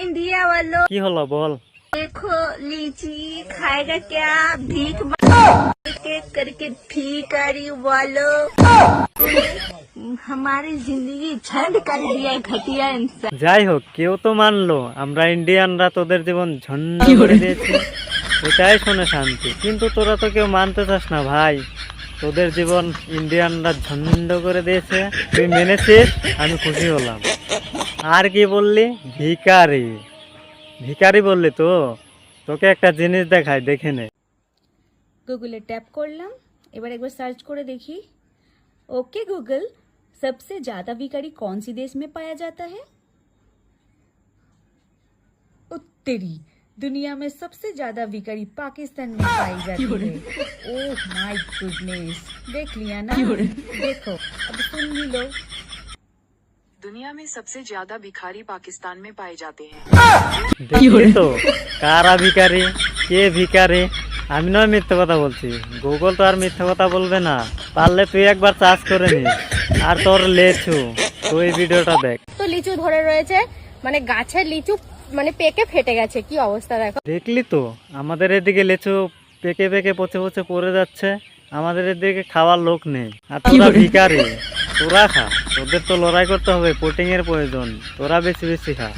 India वालों কি হলো বল। देखो लीची खाएगा क्या भीख करके भिखारी वालों हमारी जिंदगी झंड कर दिया है घटिया इंसान। যাই হোক কেউ তো মানলো আমরা ইন্ডিয়ানরা তোদের জীবন ঝন্ড করে দিয়েছি, এটাই শুনে শান্তি। কিন্তু তোরা তো কেউ মানতে চাস না ভাই, তোদের জীবন ইন্ডিয়ানরা ঝন্ড করে দিয়েছে, তুই মেনেছিস, আমি খুশি হলাম। আর কি বললি? ভিখারি, ভিখারি বললি তো? তোকে একটা জিনিস দেখাই, দেখে নে। গুগলে ট্যাপ করলাম, এবার একবার সার্চ করে দেখি। ओके गूगल, सबसे ज्यादा भिखारी कौन सी देश में पाया जाता है? उत्तरी दुनिया में सबसे ज्यादा भिखारी पाकिस्तान में पाई जाती है। ओह माय गुडनेस, देख लिया ना? देखो अब सुन भी लो। दुनिया में सबसे ज्यादा भिखारी पाकिस्तान में पाए जाते हैं। দেখলি তো কারা ভিখারি, কে ভিখারি? আমি নয় মিথ্যে কথা বলছি, গুগল তো আর মিথ্যে কথা বলবে না। পারলে তুই একবার চার্জ করে নিস। আর তোর লেচু, তুই ভিডিওটা দেখ। তো লিচু ধরে রয়েছে, মানে গাছের লিচু মানে পেকে ফেটে গেছে, কি অবস্থা দেখো। দেখলি তো আমাদের এদিকে লেচু পেকে পেকে পচে পচে পড়ে যাচ্ছে, আমাদের এদিকে খাওয়ার লোক নেই। আর তোরা ভিখারি, তোরা খা, তোদের তো লড়াই করতে হবে, প্রোটিনের প্রয়োজন, তোরা বেশি বেশি খা।